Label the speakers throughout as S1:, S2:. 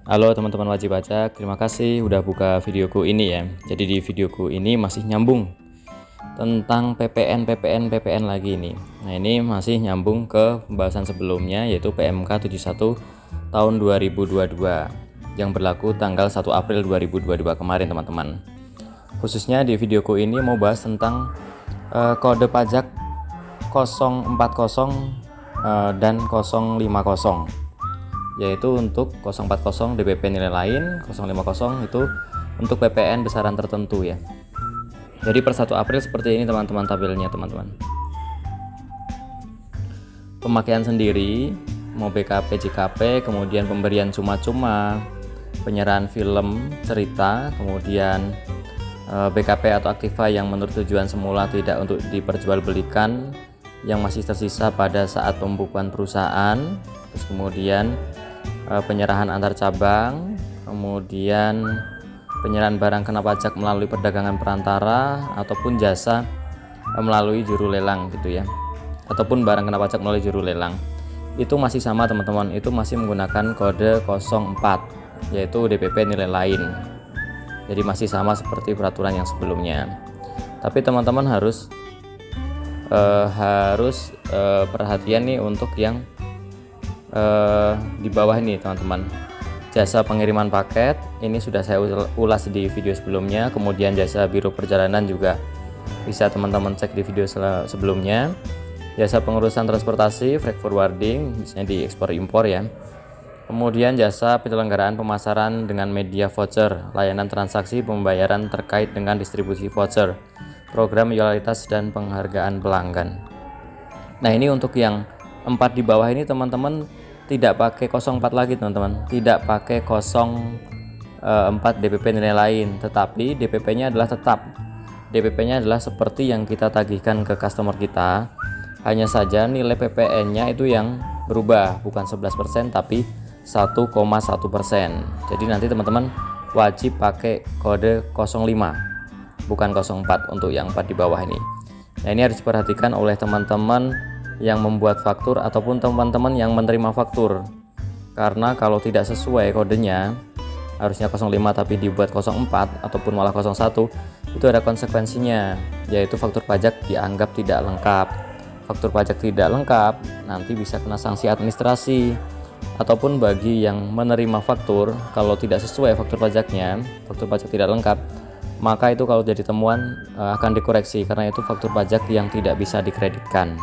S1: Halo teman-teman wajib pajak, terima kasih udah buka videoku ini ya. Jadi di videoku ini masih nyambung tentang PPN lagi ini. Nah, ini masih nyambung ke pembahasan sebelumnya, yaitu PMK 71 tahun 2022 yang berlaku tanggal 1 April 2022 kemarin teman-teman. Khususnya di videoku ini mau bahas tentang kode pajak 040 dan 050, yaitu untuk 040 DPP nilai lain, 050 itu untuk PPN besaran tertentu ya. Jadi per 1 April seperti ini teman-teman tabelnya teman-teman. Pemakaian sendiri, mau BKP, JKP, kemudian pemberian cuma-cuma, penyerahan film, cerita, kemudian BKP atau Aktiva yang menurut tujuan semula tidak untuk diperjualbelikan, yang masih tersisa pada saat pembukuan perusahaan, terus kemudian penyerahan antar cabang, kemudian penyerahan barang kena pajak melalui perdagangan perantara ataupun jasa melalui juru lelang gitu ya, ataupun barang kena pajak melalui juru lelang. Itu masih sama teman-teman, itu masih menggunakan kode 04 yaitu DPP nilai lain. Jadi masih sama seperti peraturan yang sebelumnya. Tapi teman-teman harus perhatian nih untuk yang di bawah ini teman-teman. Jasa pengiriman paket ini sudah saya ulas di video sebelumnya, kemudian jasa biro perjalanan juga bisa teman-teman cek di video sebelumnya. Jasa pengurusan transportasi, freight forwarding, misalnya di ekspor impor ya. Kemudian jasa penyelenggaraan pemasaran dengan media voucher, layanan transaksi pembayaran terkait dengan distribusi voucher, program loyalitas dan penghargaan pelanggan. Nah, ini untuk yang 4 di bawah ini teman-teman tidak pakai 04 lagi teman-teman, tidak pakai 04 DPP nilai lain, tetapi DPP-nya adalah tetap. DPP-nya adalah seperti yang kita tagihkan ke customer kita, hanya saja nilai PPN-nya itu yang berubah, bukan 11% tapi 1,1%. Jadi nanti teman-teman wajib pakai kode 05, bukan 04 untuk yang 4 di bawah ini. Nah, ini harus diperhatikan oleh teman-teman yang membuat faktur ataupun teman-teman yang menerima faktur, karena kalau tidak sesuai kodenya, harusnya 05 tapi dibuat 04 ataupun malah 01, itu ada konsekuensinya, yaitu faktur pajak dianggap tidak lengkap. Faktur pajak tidak lengkap nanti bisa kena sanksi administrasi, ataupun bagi yang menerima faktur, kalau tidak sesuai faktur pajaknya, faktur pajak tidak lengkap, maka itu kalau jadi temuan akan dikoreksi, karena itu faktur pajak yang tidak bisa dikreditkan.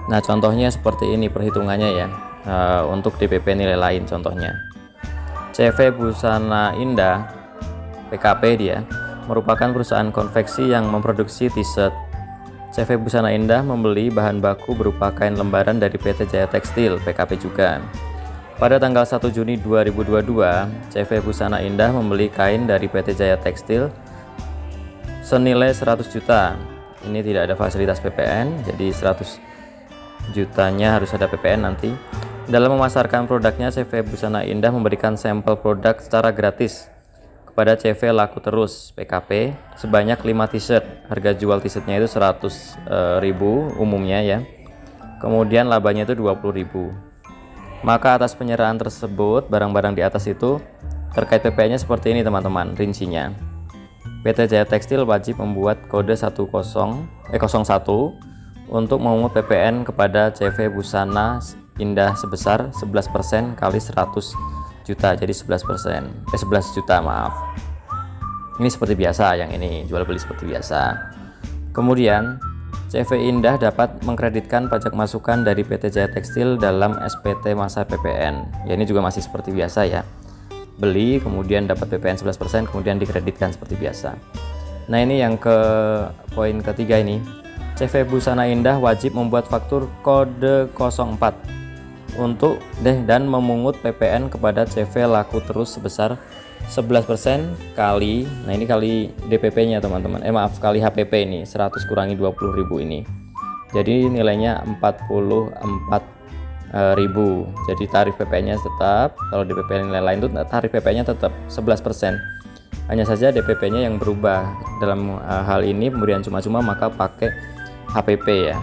S1: Nah, contohnya seperti ini perhitungannya ya, untuk DPP nilai lain contohnya. CV Busana Indah PKP dia merupakan perusahaan konveksi yang memproduksi t-shirt. CV Busana Indah membeli bahan baku berupa kain lembaran dari PT Jaya Tekstil PKP juga. Pada tanggal 1 Juni 2022, CV Busana Indah membeli kain dari PT Jaya Tekstil senilai 100 juta. Ini tidak ada fasilitas PPN, jadi 100 jutanya harus ada PPN nanti. Dalam memasarkan produknya, CV Busana Indah memberikan sampel produk secara gratis kepada CV Laku Terus PKP sebanyak 5 t-shirt. Harga jual t-shirtnya itu 100.000 umumnya ya. Kemudian labanya itu 20.000. Maka atas penyerahan tersebut, barang-barang di atas itu terkait PPN-nya seperti ini teman-teman rincinya. PT Jaya Tekstil wajib membuat kode 01 untuk memungut PPN kepada CV Busana Indah sebesar 11% kali 100 juta, jadi 11 juta maaf. Ini seperti biasa, yang ini jual beli seperti biasa. Kemudian CV Indah dapat mengkreditkan pajak masukan dari PT Jaya Tekstil dalam SPT masa PPN. Ya, ini juga masih seperti biasa ya. Beli kemudian dapat PPN 11%, kemudian dikreditkan seperti biasa. Nah, ini yang ke poin ketiga ini. CV Busana Indah wajib membuat faktur kode 04 untuk dan memungut PPN kepada CV Laku Terus sebesar 11% kali, nah ini kali DPP-nya teman-teman. Kali HPP ini 100 kurangi 20.000 ini. Jadi nilainya 44.000. Jadi tarif PPN-nya tetap, kalau DPP nilai lain itu tarif PPN-nya tetap 11%. Hanya saja DPP-nya yang berubah. Dalam hal ini pemberian cuma-cuma maka pakai HPP ya.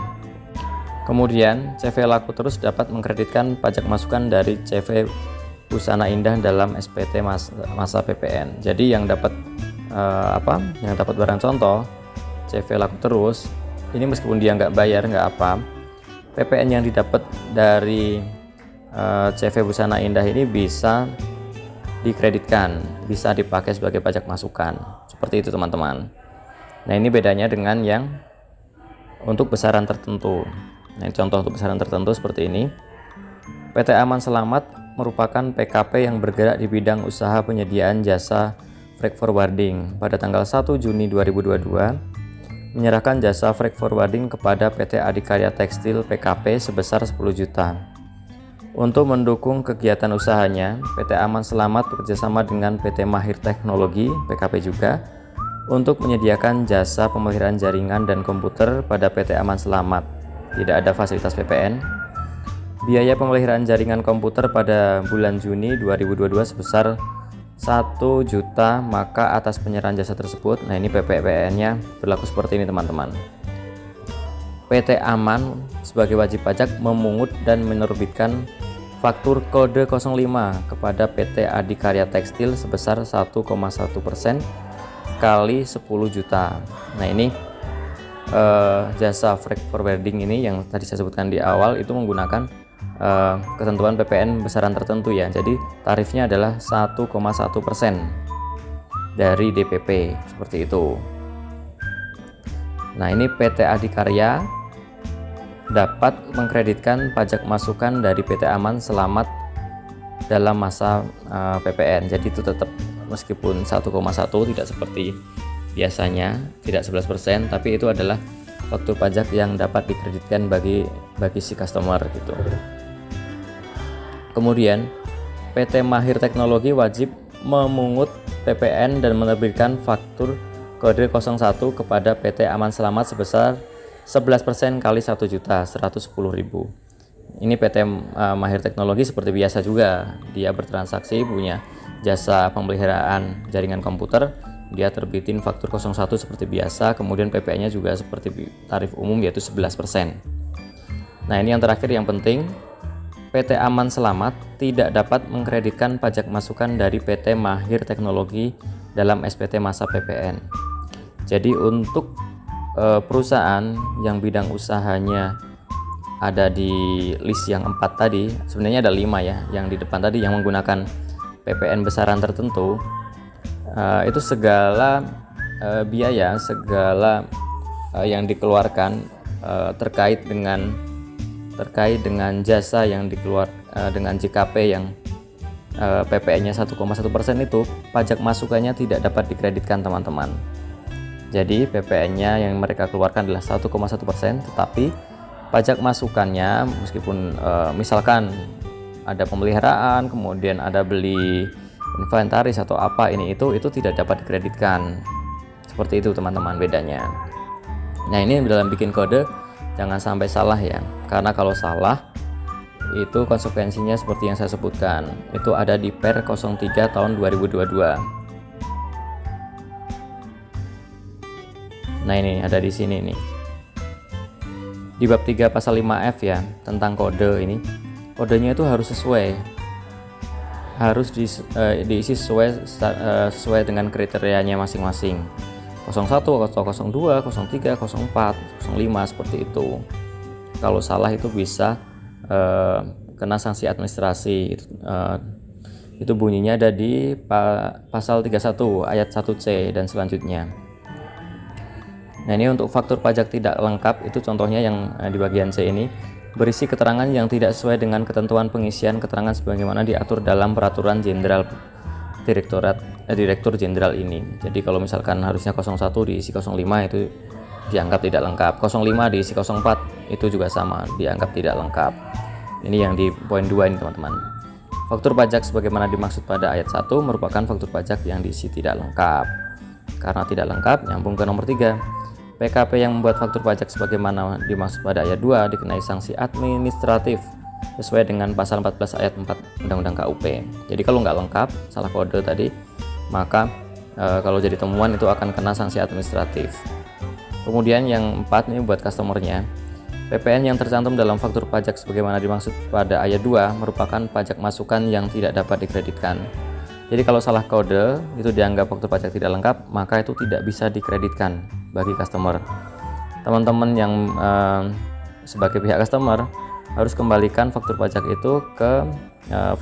S1: Kemudian CV Laku Terus dapat mengkreditkan pajak masukan dari CV busana indah dalam SPT masa PPN. Jadi yang dapat yang dapat barang contoh CV laku terus ini, meskipun dia nggak bayar nggak apa, PPN yang didapat dari CV busana indah ini bisa dikreditkan, bisa dipakai sebagai pajak masukan. Seperti itu teman-teman. Nah ini bedanya dengan yang untuk besaran tertentu. Nah contoh untuk besaran tertentu seperti ini. PT Aman Selamat merupakan PKP yang bergerak di bidang usaha penyediaan jasa freight forwarding. Pada tanggal 1 Juni 2022 menyerahkan jasa freight forwarding kepada PT Adikarya Tekstil PKP sebesar 10 juta. Untuk mendukung kegiatan usahanya, PT Aman Selamat bekerjasama dengan PT Mahir Teknologi PKP juga untuk menyediakan jasa pemeliharaan jaringan dan komputer pada PT Aman Selamat. Tidak ada fasilitas PPN. Biaya pemeliharaan jaringan komputer pada bulan Juni 2022 sebesar 1 juta, maka atas penyerahan jasa tersebut, nah ini PPN-nya berlaku seperti ini teman-teman. PT Aman sebagai wajib pajak memungut dan menerbitkan faktur kode 05 kepada PT Adikarya Tekstil sebesar 1,1% kali 10 juta. Nah ini jasa freight forwarding ini yang tadi saya sebutkan di awal itu menggunakan ketentuan PPN besaran tertentu ya. Jadi tarifnya adalah 1,1% dari DPP seperti itu. Nah ini PT Adikarya dapat mengkreditkan pajak masukan dari PT Aman Selamat dalam masa PPN. Jadi itu tetap meskipun 1,1 tidak seperti biasanya, tidak 11%, tapi itu adalah faktur pajak yang dapat dikreditkan bagi si customer gitu. Kemudian PT Mahir Teknologi wajib memungut PPN dan menerbitkan faktur kode 01 kepada PT Aman Selamat sebesar 11% kali 1 juta 110.000. Ini PT Mahir Teknologi seperti biasa juga, dia bertransaksi, punya jasa pemeliharaan jaringan komputer, dia terbitin faktur 01 seperti biasa, kemudian PPN-nya juga seperti tarif umum yaitu 11%. Nah ini yang terakhir yang penting, PT Aman Selamat tidak dapat mengkreditkan pajak masukan dari PT Mahir Teknologi dalam SPT masa PPN. Jadi untuk perusahaan yang bidang usahanya ada di list yang 4 tadi, sebenarnya ada 5 ya, yang di depan tadi yang menggunakan PPN besaran tertentu, itu segala biaya, segala yang dikeluarkan terkait dengan jasa yang dengan JKP yang PPN-nya 1,1% itu, pajak masukannya tidak dapat dikreditkan teman-teman. Jadi PPN-nya yang mereka keluarkan adalah 1,1%, tetapi pajak masukannya meskipun misalkan ada pemeliharaan, kemudian ada beli inventaris atau apa ini itu tidak dapat dikreditkan. Seperti itu teman-teman bedanya. Nah ini dalam bikin kode jangan sampai salah ya, karena kalau salah itu konsekuensinya seperti yang saya sebutkan, itu ada di Per 03 tahun 2022. Nah ini ada di sini nih, di bab 3 pasal 5F ya, tentang kode ini. Kodenya itu harus sesuai, harus diisi sesuai dengan kriterianya masing-masing. 01, 02, 03, 04, 05 seperti itu. Kalau salah itu bisa kena sanksi administrasi. Itu bunyinya ada di pasal 31 ayat 1C dan selanjutnya. Nah ini untuk faktur pajak tidak lengkap, itu contohnya yang di bagian C ini, berisi keterangan yang tidak sesuai dengan ketentuan pengisian keterangan sebagaimana diatur dalam peraturan jenderal Direktur Jenderal ini. Jadi kalau misalkan harusnya 01 diisi 05 itu dianggap tidak lengkap, 05 diisi 04 itu juga sama, dianggap tidak lengkap. Ini yang di poin 2 ini teman-teman. Faktur pajak sebagaimana dimaksud pada ayat 1 merupakan faktur pajak yang diisi tidak lengkap. Karena tidak lengkap, nyambung ke nomor 3. PKP yang membuat faktur pajak sebagaimana dimaksud pada ayat 2 dikenai sanksi administratif sesuai dengan pasal 14 ayat 4 Undang-Undang KUP. Jadi kalau nggak lengkap, salah kode tadi, maka kalau jadi temuan itu akan kena sanksi administratif. Kemudian yang 4 ini buat customernya. PPN yang tercantum dalam faktur pajak sebagaimana dimaksud pada ayat 2 merupakan pajak masukan yang tidak dapat dikreditkan. Jadi kalau salah kode itu dianggap faktur pajak tidak lengkap, maka itu tidak bisa dikreditkan bagi customer. Teman-teman yang sebagai pihak customer harus kembalikan faktur pajak itu ke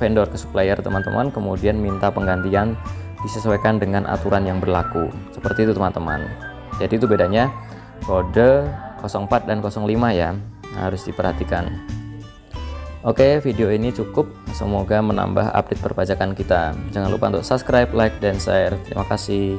S1: vendor, ke supplier teman-teman, kemudian minta penggantian disesuaikan dengan aturan yang berlaku. Seperti itu teman-teman. Jadi itu bedanya kode 04 dan 05 ya, harus diperhatikan. Oke, video ini cukup, semoga menambah update perpajakan kita. Jangan lupa untuk subscribe, like, dan share. Terima kasih.